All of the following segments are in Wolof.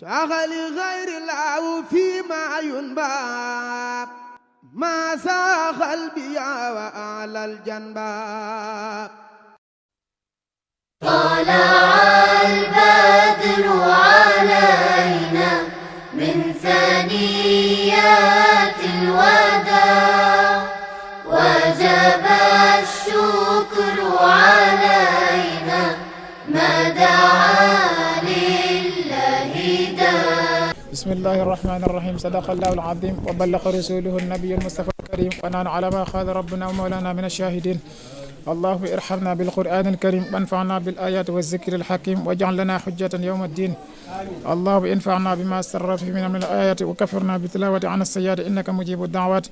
شغل غير الله فيما ينبى ما ساخ البيا وأعلى الجنباب طلع البدر علينا من ثنيات الوداع وجب الشكر علينا ما دعا لله داع. بسم الله الرحمن الرحيم. صدق الله العظيم وبلغ رسوله النبي المصطفى الكريم ونحن على ما قال ربنا ومولانا من الشاهدين. اللهم ارحمنا بالقرآن الكريم وانفعنا بالآيات والذكر الحكيم واجعل لنا حجة يوم الدين. اللهم انفعنا بما سر فيه من الآيات وكفرنا بتلاوة عن السيئات إنك مجيب الدعوات.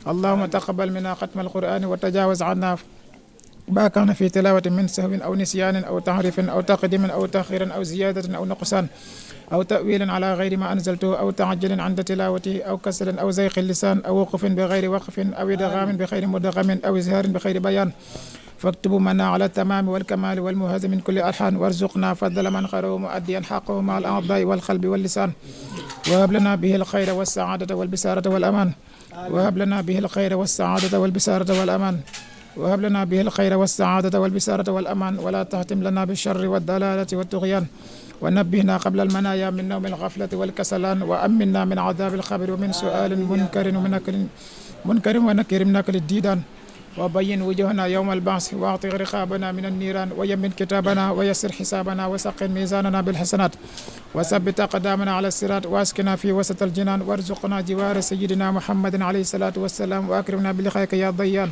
اللهم تقبل منا ختم القرآن وتجاوز عنا ما كان في تلاوة من سهو أو نسيان أو تحريف أو تقديم أو تأخير أو زيادة أو نقصان أو تأويل على غير ما أنزلته أو تعجل عند تلاوته أو كسل أو زيق اللسان أو وقف بغير وقف أو إدغام بغير مدغم أو إزهار بغير بيان فاكتب منا على التمام والكمال والمهز من كل ألحان وارزقنا فضل من خيره مؤديا حقه مع الأعضاء والقلب واللسان وهب لنا به الخير والسعادة والبسارة والأمان وهب لنا به الخير والسعادة والبسارة والأمان وهب لنا به الخير والسعادة والبسارة والأمان ولا تهتم لنا بالشر والضلالة والطغيان ونبهنا قبل المنايا من نوم الغفلة والكسلان وأمنا من عذاب القبر ومن سؤال منكر ونكر من أكل الديدان وبين وجوهنا يوم البعث واعطي رقابنا من النيران ويمن كتابنا ويسر حسابنا وسقن ميزاننا بالحسنات وثبت أقدامنا على الصراط واسكنا في وسط الجنان وارزقنا جوار سيدنا محمد عليه الصلاة والسلام وأكرمنا بلقائك يا ضيان.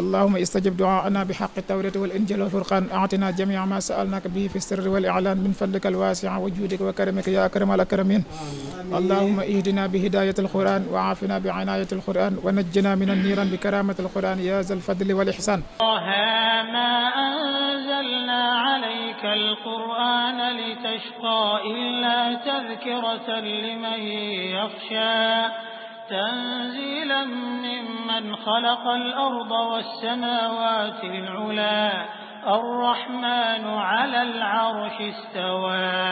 اللهم استجب دعاءنا بحق التوراة والإنجيل والفرقان أعطنا جميع ما سألناك به في السر والإعلان من فضلك الواسع وجودك وكرمك يا أكرم الأكرمين. اللهم اهدنا بهداية القرآن وعافنا بعناية القرآن ونجنا من النيران بكرامة القرآن يا ذا الفضل والإحسان. ما أنزلنا عليك القرآن لتشقى إلا تذكرة لمن يخشى تنزيلا ممن خلق الأرض والسماوات العلا الرحمن على العرش استوى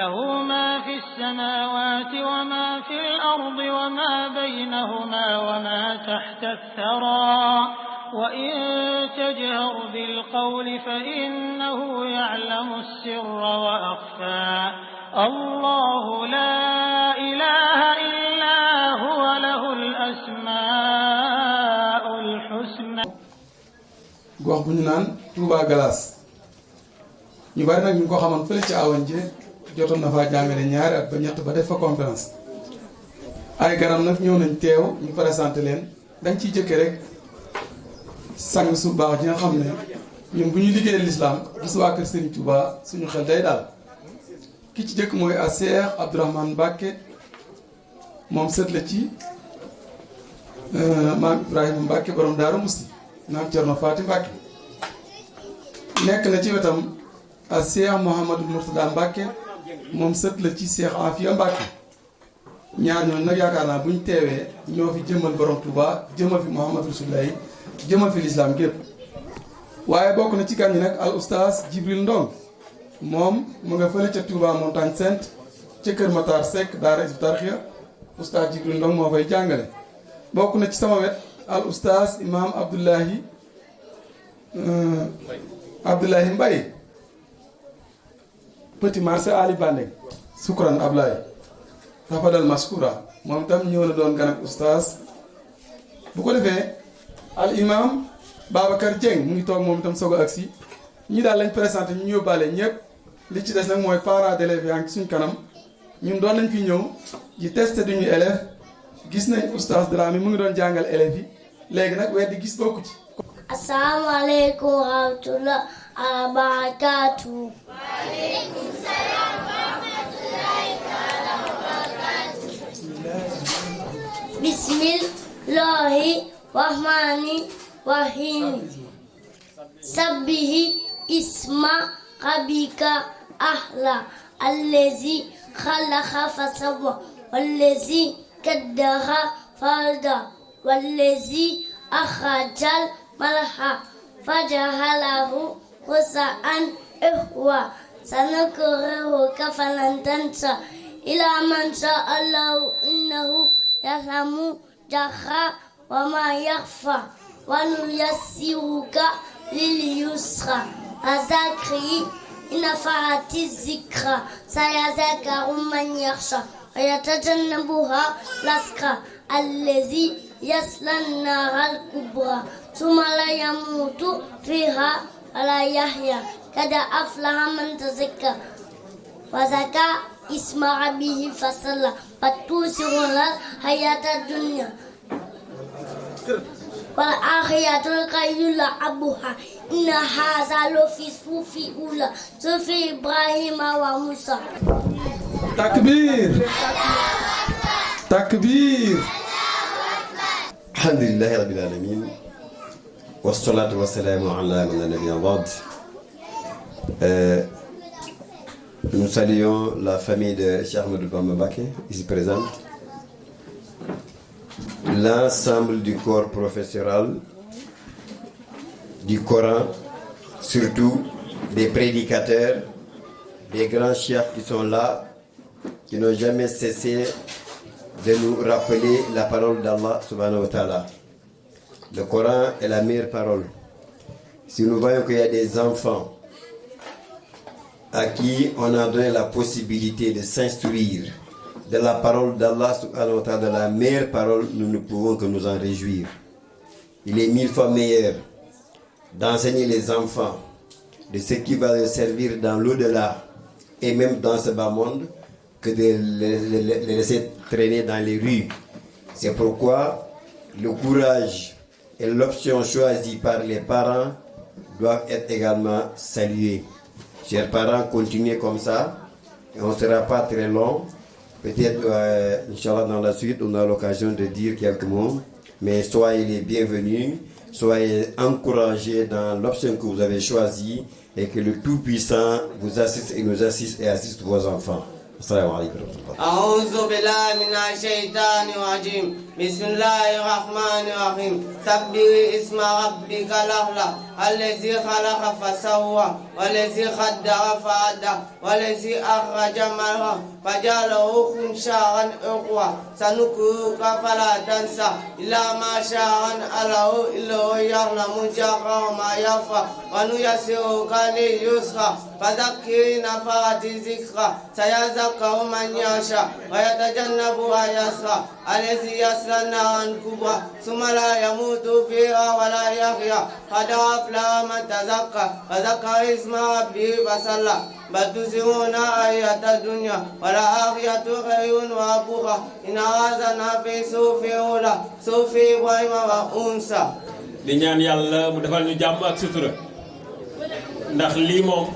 له ما في السماوات وما في الأرض وما بينهما وما تحت الثرى وإن تجهر بالقول فإنه يعلم السر وأخفى الله لا إله إلا هو له الأسماء الحسنى. gox bu ñu naan Touba Galaas ñu bari nag ñu ko xamoon fële ci Awanje jotoon na faa jàngale ñaari at ba ñett ba def fa conférence ay ganam nag ñëw nañ teew ñu présenté leen dañ ciy jëkke rek sang su baax ji nga xam ne ñun bu ñu liggéeyee lislaam gis waa kër Serigne Touba suñu xel day daal ki ci jëkk mooy a Cheikh Abdourahmane Mbacké moom sët la ci maam Ibrahima Mbacké borom Daaru Musti maam Cerno Faati Mbacké nekk na ci wetam a Cheikh Mouhamadou Mourtada Mbacké moom sët la ci Cheikh Afia Mbacké ñaar ñooñu nag yaakaar naa buñ teewee ñoo fi jëmmal borom Touba jëmmal fi Mouhamadou Rasulullahi jëmmal fi lislaam gépp waaye bokk na ci gan ñi nag al oustaz Jibril Ndong moom mu nga fële ca Touba Montagne Sainte ca Kër Matar Seck daara Hizbut Tarqiyyah oustaz Jibril Ndong moo fay jàngale bokk na ci sama wet al oustaz imam Abdoulahi Mbaye petit marché Ali Bandeng sukran Ablaye tafadal maskura moom itam ñëw na doon gan ak oustaz bu ko defee al imam Babacar Dieng mu ngi toog moom itam soog a agsi ñi daal lañ présenté ñu yóbbaale ñëpp li ci des nag mooy parents d'élèves yaa ngi suñ kanam ñun doon nañ fi ñëw di testé duñu élève gis nañ oustaz Dramé mu ngi doon jàngal élèves yi léegi nag weddi gis bokku ci. asalaamaaleykum wa rahmatulah wa barakaatu. waaleykum salaam wa rahmatulahi taala wa barakaatu. bismillahi rahmani rahim. sabbihi isma rabbika ahla allazi khalaqa fasawwa wallazi qaddara fahada wallazi akhrajal marha faja'alahu غثاء إخوة سنقرئك فلن تنسى إلى من شاء الله إنه يعلم جهرا وما يخفى ونيسرك لليسرى فذكر إن نفعت الذكرى سيذكر من يخشى ويتجنبها الأشقى الذي يصلى النار الكبرى ثم لا يموت فيها ولا يحيا قد أفلح من تزكى وذكر اسم ربه فصلى بل تؤثرون الحياة الدنيا والآخرة خير لأبوها إن هذا لفي صحف الأولى صحف إبراهيم وموسى. تكبير تكبير. الحمد لله رب العالمين والصلاة والسلام على من لا نبي بعد. Nous saluons la famille de Cheikh Ahmadou Bamba Mbacké ici présente, l'ensemble du corps professoral du Coran, surtout des prédicateurs, des grands chefs qui sont là, qui n'ont jamais cessé de nous rappeler la parole d'Allah subhanahu wa ta'ala. Le Coran est la meilleure parole. Si nous voyons qu'il y a des enfants à qui on a donné la possibilité de s'instruire de la parole d'Allah subhanahu wa ta'ala, de la meilleure parole, nous ne pouvons que nous en réjouir. Il est 1000 fois meilleur d'enseigner les enfants de ce qui va les servir dans l'au-delà et même dans ce bas monde que de les laisser traîner dans les rues. C'est pourquoi le courage et l'option choisie par les parents doivent être également salués. Chers parents, continuez comme ça et on ne sera pas très long. Peut-être, Inch'Allah, dans la suite, on a l'occasion de dire quelques mots. Mais soyez les bienvenus, soyez encouragés dans l'option que vous avez choisie et que le Tout-Puissant vous assiste et nous assiste et assiste vos enfants. Assalamu alaikum. أعوذ بالله من الشيطان الرجيم بسم الله الرحمن الرحيم سبح اسم ربك الأعلى الذي خلق فسوى والذي قدر فهدى والذي أخرج المرعى فجعله خنشاء أقوى سنقرئك فلا تنسى إلا ما شاء الله إلا يعلم الجهر وما يخفى ونيسرك لليسرى فذكر نفعت الذكرى سيذكر من يخشى ويتجنبها الأشقى الذي يصلى النار الكبرى ثم لا يموت فيها ولا يحيا قد أفلح من تزكى وذكر اسم ربه فصلى بل تؤثرون الحياة الدنيا والآخرة خير وأبقى إن هذا لفي صحف الأولى صحف إبراهيم وموسى. di ñaan yàlla mu defal ñu jàmm ak sutura ndax lii moom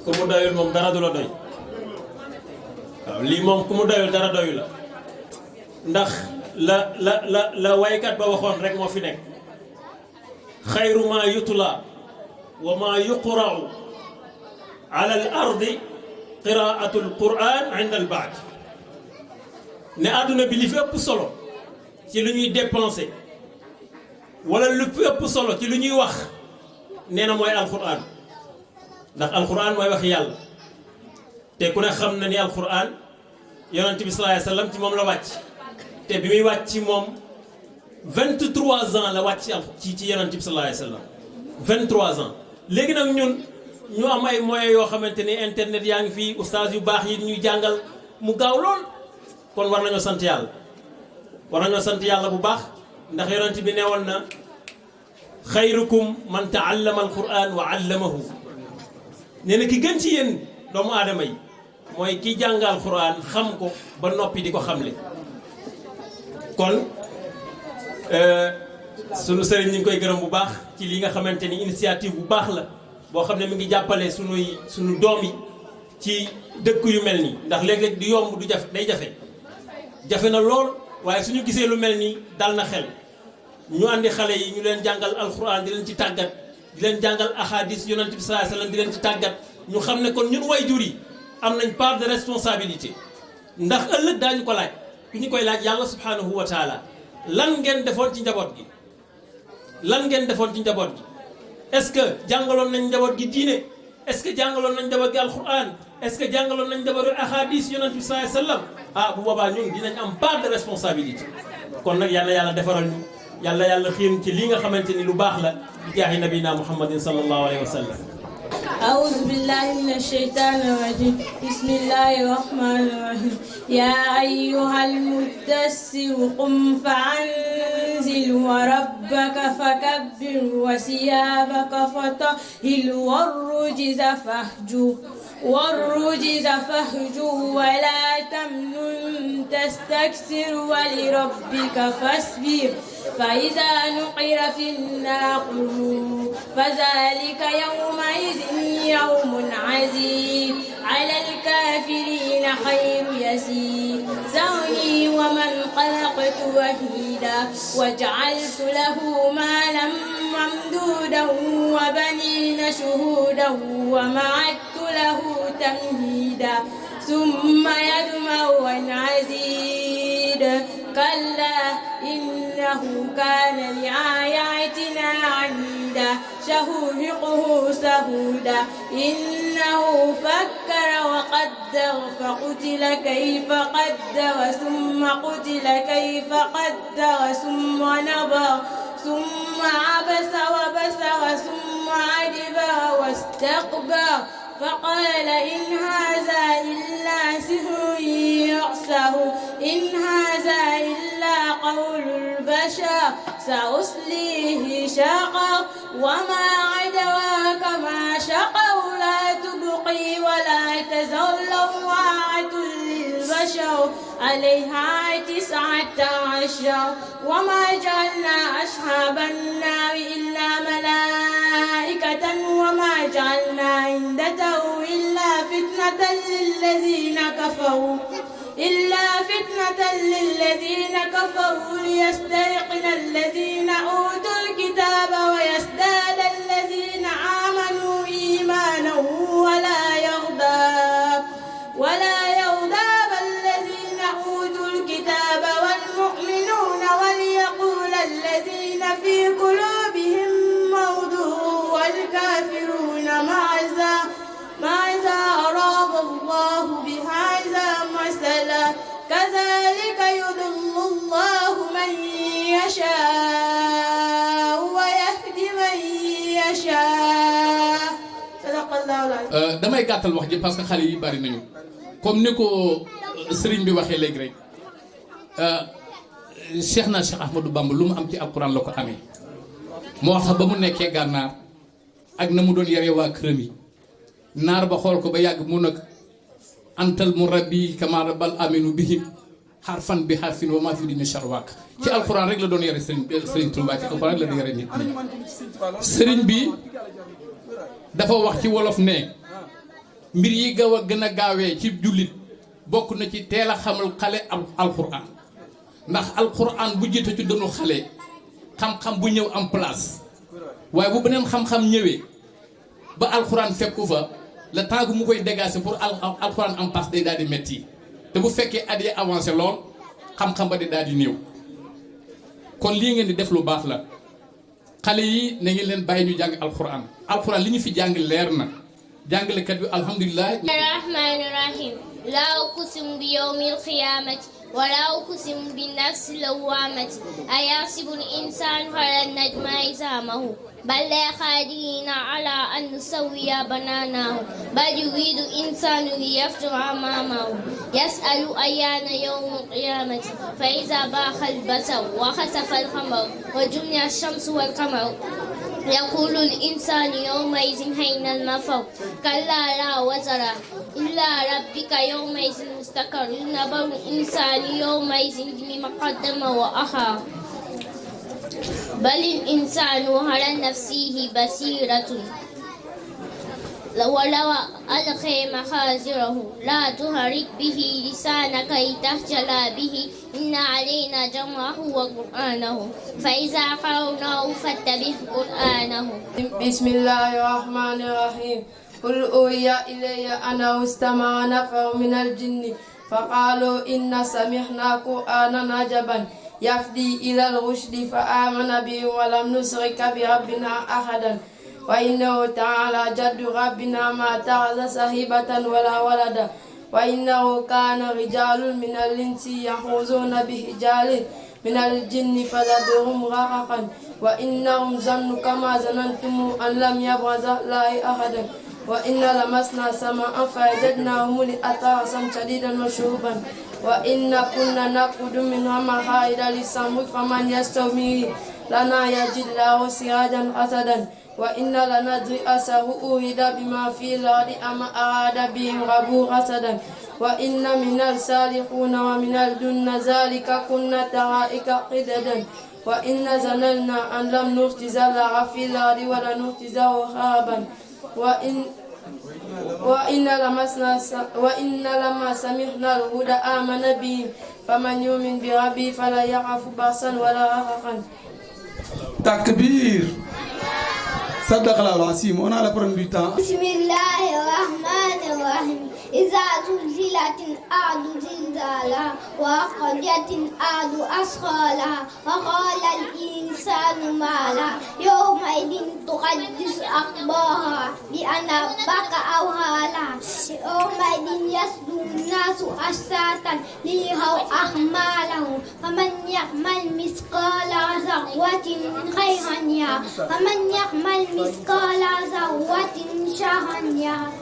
ku mu doyul moom dara du la doy waaw lii moom ku mu doyul dara doyu la ndax la waykat ba waxoon rek moo fi nekk xayru ma yutla wa ma yuqra'u ala al ardi qiraatu al quran inda al baad ne àdduna bi li fi ëpp solo ci lu ñuy dépenser wala lu fi ëpp solo ci lu ñuy wax nee na mooy alquran ndax alquran mooy wax yàlla te ku ne xam na ni alquran yonent bi sallallahu alayhi wasallam ci moom la wàcc te bi muy wàcc ci moom 23 ans la wàcc ci yonent bi sallallahu alayhi wasallam 23 ans léegi nag ñun ñu am ay moyens yoo xamante ni internet yaa ngi fii ustaas yu baax yi ñuy jàngal mu gaaw lool kon war nañoo sant yàlla war nañoo sant yàlla bu baax ndax yonent bi newoon na xayrukum man taallama alquran wa allamahu nee na ki gën ci yéen doomu aadama yi mooy ki jàngal alquran xam ko ba noppi di ko xamle kon sunu sëriñ ñu ngi koy gërëm bu baax ci li nga xamante ni initiative bu baax la boo xam ne mi ngi jàppale sunu doom yi ci dëkk yu mel nii ndax léeg-léeg du yomb du jafe na lool waaye suñu gisee lu mel nii dal na xel ñu andi xale yi ñu leen jàngal alxuraan di leen ci tàggat di leen jàngal ahadis yonent bi sallallahu alayhi wasallam di leen ci tàggat ñu xam ne kon ñun way jur yi am nañ part de responsabilité ndax ëllëg daañu ko laaj ku ñu koy laaj yàlla subhanahu wa taala lan ngeen defoon ci njaboot gi lan ngeen defoon ci njaboot gi est-ce que jàngaloon nañ njaboot gi diine est-ce que jàngaloon nañ d'abord gi alquran est-ce que jàngaloon nañ d'abord ahadis yonent bi sallallahu alayhi wasallam ah bu boobaa ñun dinañ am part de responsabilité kon nag yàlla defaral ñu yàlla xiin ci lii nga xamante ni lu baax la bi jaahi nabina muhammadin sallallahu alayhi wa sallam. أعوذ بالله من الشيطان الرجيم بسم الله الرحمن الرحيم يا أيها المدثر قم فأنزل وربك فكبر وثيابك فطهر والرجز فاهجر ولا تمنن تستكثر ولربك فاصبر فإذا نقر في الناقور فذلك يومئذ يوم عزيز على الكافرين خير يسير ذرني ومن خلقت وحيدا وجعلت له مالا ممدودا وبنين شهودا ومعدت له تمهيدا ثم يدمع أن عزيد كلا إنه كان لآياتنا عنيدا سأرهقه سهودا إنه فكر وقدر فقتل كيف قدر ثم قتل كيف قدر ثم نظر ثم عبس وبسر ثم أدبر واستكبر فقال إن هذا إلا سحر يؤثر إن هذا إلا قول البشر سأصليه شقر وما أدراك ما شقر لا تبقي ولا تذر لواحة للبشر عليها 19 وما جعلنا أصحاب النار إلا ملائكة وما جعلنا عندته إلا فتنة للذين كفروا ليستيقن الذين أوتوا الكتاب ويزداد الذين آمنوا إيمانا ولا يغضب الذين أوتوا الكتاب والمؤمنون وليقول الذين في قلوبهم مرض والكافرون ماذا أراد الله بهذا مثلا كذلك يضل الله من يشاء ويهدي من يشاء صدق الله العظيم. damay gàttal wax ji parce que xale yi bari nañu comme ni ko sëriñ bi waxee léegi rek Cheikh Ahmadou Bamba lu mu am ci alquran la ko amee moo tax ba mu nekkee gànnaar ak na mu doon yare waa këram yi naar ba xool ko ba yàgg mu nag antal mu rabbi kama rabbal aminu bihim xarfan bi xarfin wa maa fi dini charwaak ci alquran rek la doon yare sëriñ Touba ci alquran rek la doon yare nit ñi sëriñ bi dafa wax ci wolof ne mbir yi gaw a gën a gaawee ci jullit bokk na ci teel a xamal xale alquran ndax alquran bu jiite ci dënnu xale xam-xam bu ñëw am place waaye bu beneen xam-xam ñëwee ba alquran fekku fa le temps que mu koy dégager pour alquran am place day daal di metti te bu fekkee at yi avancé lool xam-xam ba di daal di néew kon lii ngeen di def lu baax la xale yi na ngeen leen bàyyi ñu jàng alquran li ñu fi jàng leer na jàngalekat bi alhamdulilah. rahmaani rahim laa uqsimu bi yawmil qiyaamati wa laa uqsimu bi nafsi lawwaamati ayahsibu l-insaanu allan najma'a izamahu bal laa qaadiriina alaa an nusawwiya banaanahu bal yuriidu l-insaanu liyafjura amaamahu yas'alu ayyaana yawmul qiyaamati fa izaa bariqa al-basaru wa xasafa al-qamaru wa jumi'a ash-shamsu wal-qamaru يقول الإنسان يومئذ أين المفر كلا لا وزر إلى ربك يومئذ مستقر ينبأ الإنسان يومئذ بما قدم وأخر بل الإنسان على نفسه بصيرة ولو ألقي محاذره لا تحرك به لسانك لتهجر به إن علينا جمعه وقرآنه فإذا قرأناه فاتبع قرآنه. بسم الله الرحمن الرحيم قل أوحي إلي أنه استمع نفر من الجن فقالوا إن سمعنا قرآنا عجبا يهدي إلى الرشد فآمنا به ولم نشرك بربنا أحدا وإنه تعالى جد ربنا ما اتخذ صاحبة ولا ولدا وإنه كان رجال من الإنس يحوزون برجال من الجن فزادوهم رهقا وإنهم ظنوا كما ظننتم أن لم يبعث الله أحدا وإن لمسنا سماء فوجدناه ملئا شديدا وشهبا وإن كنا نقعد منها مقاعد للسمع فمن يستمع لنا يجد له سراجا حسدا وإن لندري أسه أريد بما في الأرض أم أراد بهم ربه حسدا وإن من الصالحون ومن الجن ذلك كنا طرائق قددا وإن ظننا أن لم نختزل في الأرض ولنختزه خابا وإن لما سمعنا الهدى آمن به فمن يؤمن بربه فلا يخاف بأسا ولا رهقا. تكبير. صدق الله العظيم. On a la première du temps. بسم الله الرحمن الرحيم. إذا زلزلت الأرض زلزالها وأخرجت الأرض أثقالها وقال الإنسان ما لها يومئذ تحدث أخبارها بأن ربك أوحى لها يومئذ يصدر الناس أشتاتا ليروا أعمالهم فمن يعمل مثقال ذرة خيرا يره ومن يعمل مثقال ذرة شرا يره.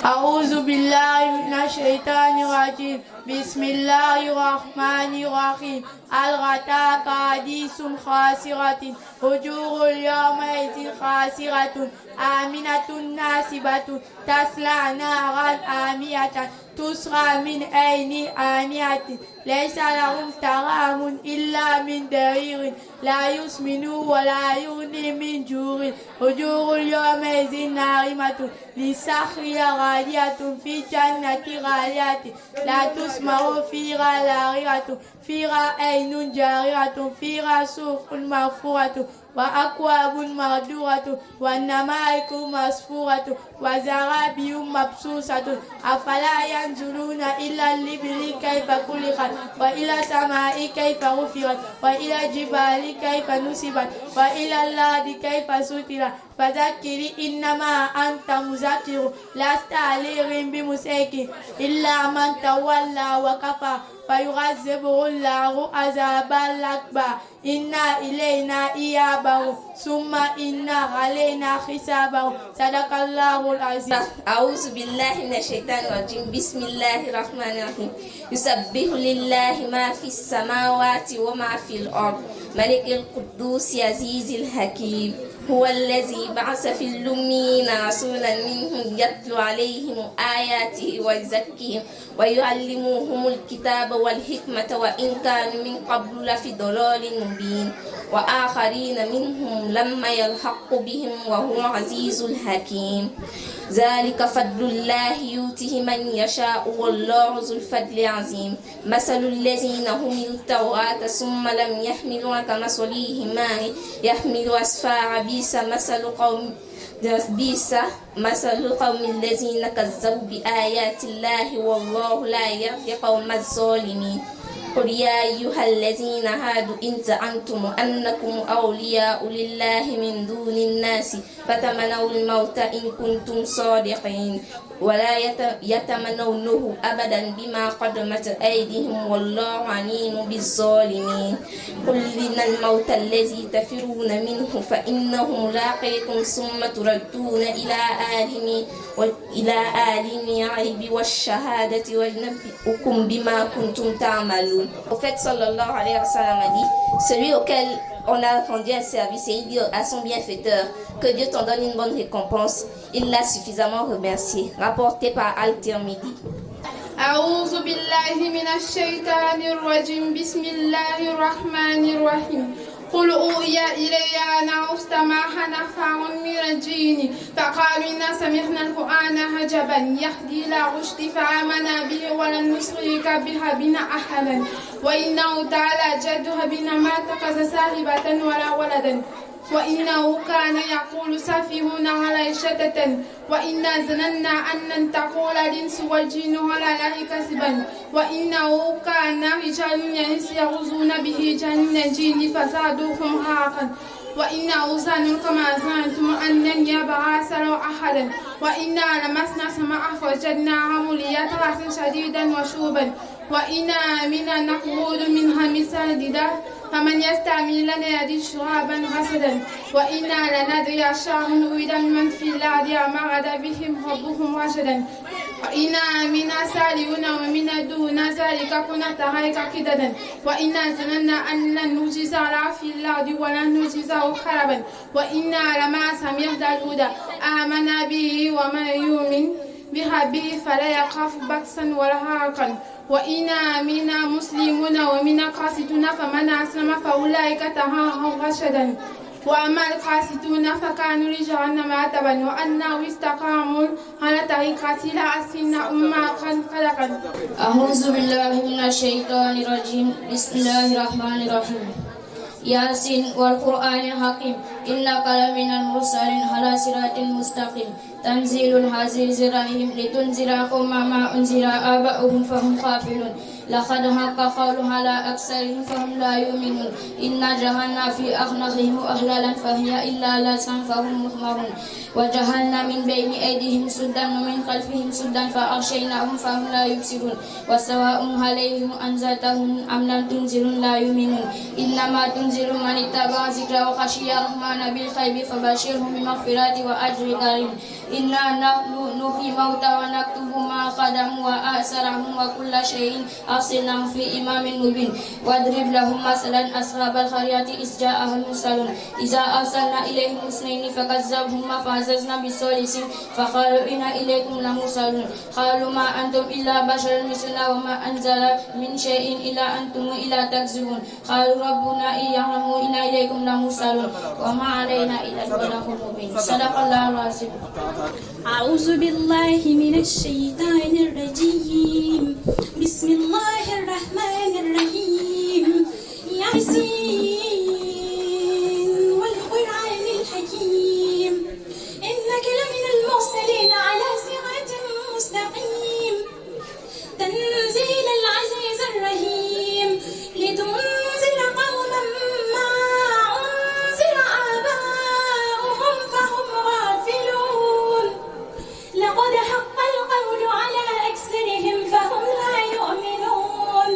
أعوذ بالله من الشيطان الرجيم. بسم الله الرحمن الرحيم. هل أتاك حديث خاسرة وجوه يومئذ خاسرة آمنة ناصبة تصلى نارا آمية تسقى من عين آنية ليس لهم طعام إلا من ضريع لا يسمن ولا يغني من جوع وجوه يومئذ ناعمة لسخرها غالية في جنة غالية لا تسمع فيها لاغية فيها عين جارية فيها سوق مرفوعة وأكواب موضوعة والنمارق مسفورة وزرابي مبثوثة أفلا ينظرون إلى الإبل كيف خلقت وإلى السماء كيف رفعت وإلى الجبال كيف نصبت وإلى الأرض كيف سطرت فذكر إنما أنت مذكر لست عليهم بمسيطر إلا من تولى وكفر فيعذبه الله عذابا الأكبر إنا إلينا إيابهم ثم إنا علينا حسابهم صدق الله العظيم. أعوذ بالله من الشيطان الرجيم. بسم الله الرحمن الرحيم. يسبح لله ما في السماوات وما في الأرض ملك القدوس عزيز الحكيم هو الذي بعث في الأميين رسولا منهم يتلو عليهم آياته ويزكيهم ويعلمهم الكتاب والحكمة وإن كانوا من قبل لفي ضلال مبين وآخرين منهم لما يلحق بهم وهو العزيز الحكيم ذلك فضل الله يؤتيه من يشاء والله ذو الفضل العظيم مثل الذين حملوا التوراة ثم لم يحملوها كمثل الحمار يحمل أسفارا بئس مثل القوم الذين كذبوا بآيات الله والله لا يهدي قوم الظالمين قل يا أيها الذين هادوا إن زعمتم أنكم أولياء لله من دون الناس فتمنوا الموت إن كنتم صادقين ولا يتمنونه أبدا بما قدمت أيديهم والله عليم بالظالمين قل إن الموت الذي تفرون منه فإنه ملاقيكم ثم تردون إلى عالم الغيب والشهادة وينبئكم بما كنتم تعملون. Au fait, sallallahu alayhi wa sallam a dit, celui auquel on a rendu un service et il dit à son bienfaiteur que Dieu t'en donne une bonne récompense, il l'a suffisamment remercié. Rapporté par Al-Tirmidhi. أعوذ بالله من الشيطان الرجيم. بسم الله الرحمن الرحيم. قل أوحي إلي أنه استمع نفر من الجن فقالوا إنا سمعنا القرآن عجبا يهدي إلى الرشد فآمنا به ولن نشرك بربنا أحدا وإنه تعالى جد ربنا ما اتخذ صاحبة ولا ولدا وإنه كان يقول سفيهنا على شتتا وإنا ظننا أن تقول الإنس والجن على الله كذبا وإنه كان رجال يغزون به جن الجن فزادوهم رهقا وإنه ظن كما ظننتم أن لن يبعث له أحدا وإنا لمسنا السماء فوجدناها مليت حرسا شديدا وشوبا وإنا منا نقعد منها مساجدا فمن يستعمل لنا يجد شهابا حسدا وإنا لندري شر أريد من في الأرض أمرد بهم ربهم رشدا وإنا منا سالمون ومنا دون ذلك كنا طريقا كددا وإنا ظننا أن لن نعجز في الأرض ولن نعجزه خربا وإنا لما سمعنا الهدى آمنا به ومن يؤمن بربه فلا يخاف بأسا ولا هرقا وإنا منا مسلمون ومنا قاسطون فمن أسلم فأولئك تهاهم رشدا وأما القاسطون فكانوا لجهنم عتبا وأنه استقاموا على طريقة لأسفلنا أما خلقا. أعوذ بالله من الشيطان الرجيم. بسم الله الرحمن الرحيم. ياسين والقرآن الحكيم إنك لمن المرسلين على صراط مستقيم تنزيل العزيز الرحيم لتنذر قوما ما أنذر آباؤهم فهم غافلون لقد حق قولها على أكثرهم فهم لا يؤمنون إنا جعلنا في أعناقهم أغلالا فهي إلا لسان فهم مغمرون وجعلنا من بين أيديهم سدا ومن خلفهم سدا فأغشيناهم فهم لا يبصرون وسواء عليهم أنذرتهم أم لم تنذرهم لا يؤمنون إنما تنذر من اتبع الذكر وخشي الرحمن بالغيب فبشرهم بمغفرة وأجر كريم إنا نحن نحيي الموتى ونكتب ما قدموا وآثارهم وكل شيء أحصيناه في إمام مبين واضرب لهم مثلا أصحاب القرية إذ جاءها المرسلون إذا أرسلنا إليهم اثنين فكذبهما فعززنا بالثالث فقالوا إنا إليكم لمرسلون قالوا ما أنتم إلا بشر مثلنا وما أنزل من شيء إلا أنتم إلا تكذبون قالوا ربنا إن يعلموا إنا إليكم لمرسلون وما علينا إلا البلاغ المبين. صدق الله العظيم. أعوذ بالله من الشيطان الرجيم. بسم الله الرحمن الرحيم. ياسين والقرآن الحكيم إنك لمن المرسلين على صراط مستقيم تنزيل العزيز الرحيم لتنذر قوما ما أنذر آباؤهم فهم غافلون لقد حق القول على أكثرهم فهم لا يؤمنون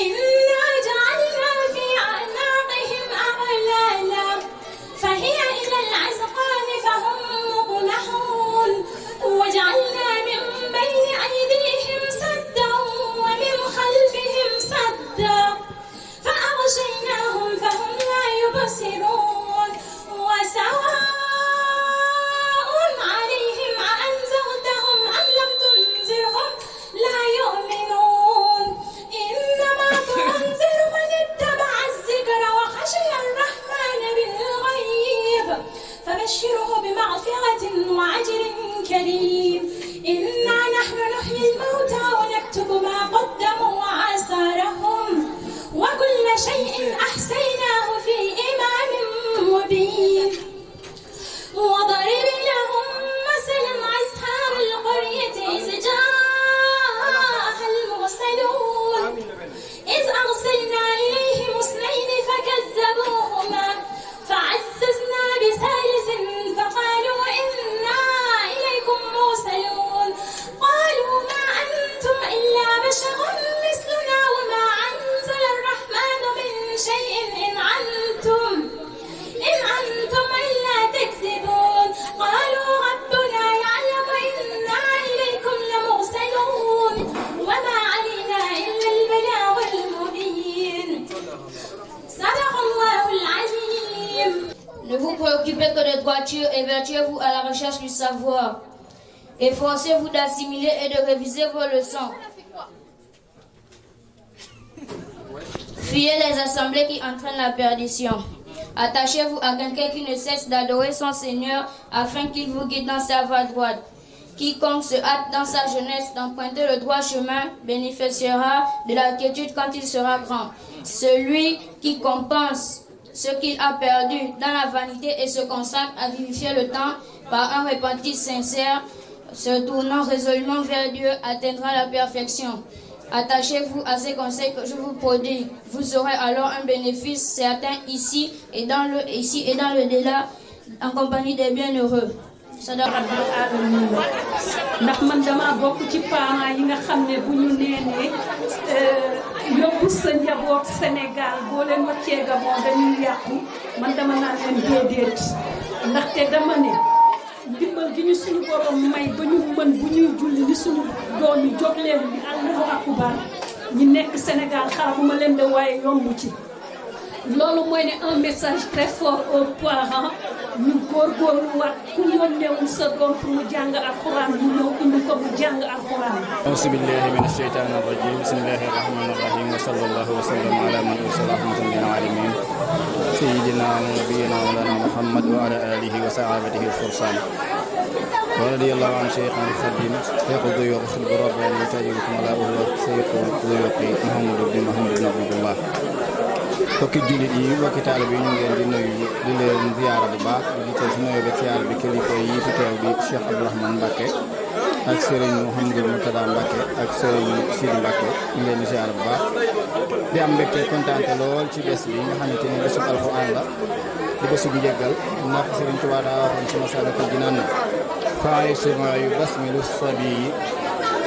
إنا جعلنا في أعناقهم أغلالا فهي إلى الأذقان فهم مقمحون وجعلنا من بين أيديهم سدا ومن خلفهم سدا فأغشيناهم فهم لا يبصرون وسواء عليهم أأنذرتهم أم لم تنذرهم لا يؤمنون إنما تنذر من اتبع الذكر وخشي الرحمن بالغيب فبشره بمغفرة وأجر كريم إنا نحن نحيي الموتى ونكتب ما قدموا وآثارهم وكل شيء أحصيناه في إمام مبين وضرب لهم مثلا أصحاب القرية إذ جاءها المرسلون إذ أرسلنا إليهم اثنين فكذبوهما فعززنا بثالث فقالوا إنا إليكم مرسلون قالوا ما أنتم إلا بشر مثلنا وما أنزل الرحمن من شيء إن أنتم إلا تكذبون قالوا ربنا يعلم إنا إليكم لمرسلون وما علينا إلا البلاغ المبين. صدق الله العظيم. Ne vous préoccupez que de droiture et vertuez-vous à la recherche du savoir. Efforcez-vous d'assimiler et de réviser vos leçons. Fuyez les assemblées qui entraînent la perdition. Attachez-vous à quelqu'un qui ne cesse d'adorer son Seigneur afin qu'il vous guide dans sa voie droite. Quiconque se hâte dans sa jeunesse d'emprunter le droit chemin bénéficiera de la quiétude quand il sera grand. Celui qui compense ce qu'il a perdu dans la vanité et se consacre à vivifier le temps par un repentir sincère, se tournant résolument vers Dieu, atteindra la perfection. Attachez-vous à ces conseils que je vous prodigue. Vous aurez alors un bénéfice certain ici et dans le delà en compagnie des bienheureux. ndax man dama bokk ci parents yi nga xam ne bu ñu neenee yóbbu sa njaboot Sénégal boo leen wàccee Gabon dañuy yàqu man dama naan leen déedéet ndaxte dama ne ndimbal gi ñu suñu borom may ba ñu mën bu ñuy julli ni suñu doom yi jóg leen ni Allahu akbar ñi nekk Sénégal xarabuma leen de waaye yombu ci loolu mooy ne un message très fort aux parents ñu góorgóorlu waat ku yónneewul sa doom pour mu jàng alxuraan mu ñëw indi ko mu jàng alxuraan. auzu billahi mina shaytaani rajim bismillahi rahmani rahim wa sallallahu wa sallam ala man ursila rahmatan lil alamin sayyidina wa nabiyyina mawlana muhammad wa ala alihi wa sahabatihi al-fursan wa radiyallahu an shaykhina al-khadim shaykh duyuq xilbu rabbani tajirukum ala uhwa sayyid duyuqi muhammad ibn abdullah mbokki jullit yi mbokki taalibe yi ñu ngi leen di nuyu di leen ziyaara bu baax di jiital si nuyu ba ziyaara bi kilifa yi fi teew bi Cheikh Abdourahmane Mbacké ak Serigne Mouhamadou Moutada Mbacké ak Serigne Sidi Mbacké ñu ngi leen di ziyaara bu baax di am mbégte kontaante lool ci bés bi nga xamante ni bésu alxuraan la di bésu bu jéggal ndax Serigne Touba daa waxoon ci Masaalikul Jinaan na faay suma yu basmilu sabiyi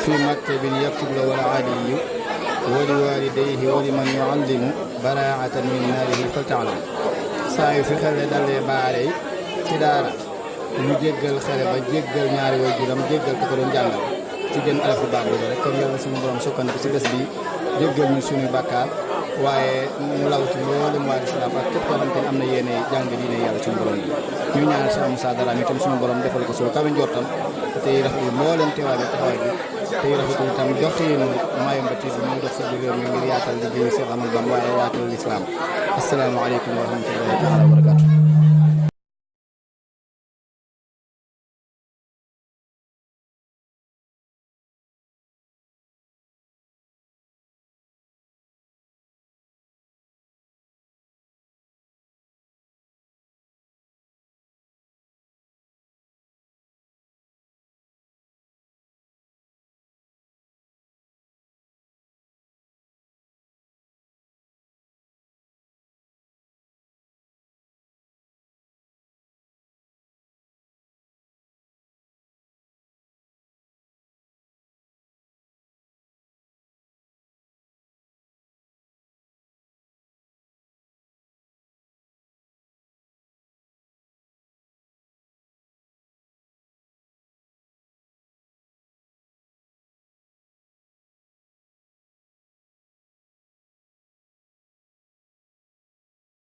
fi maktabin yaktub la wala aaliyu wali walidayhi wali man yuallimu baraatan min naarihi faltaalam saa yu fi xele dalee baare ci daara ñu jéggal xele ba jéggal ñaari waajuram jéggal ko doon jàngal ci gën alafu baax boobu rek kon yàlla suñu borom sukkandiku si bés bi jéggal ñu suñu bàkkaar waaye mu law ci mboolem waa islam ak képp koo xamante ne am na yéene jàng diine yàlla suñu borom bi ñu ñaan Cheikh Moussa Dramé itam suñu borom defal ko suñu kawe njortam tey rafetlu mboolem teewaay bi taxawaay bi tey rafetlu itam jox te yéen Mayumba TV bi muy dox si biir réew mi ngir yaatal liggéeyu Cheikh Ahmadou Bamba waaye yaatal l'islam asalaamaaleykum wa rahmatullahi taala wa barakatu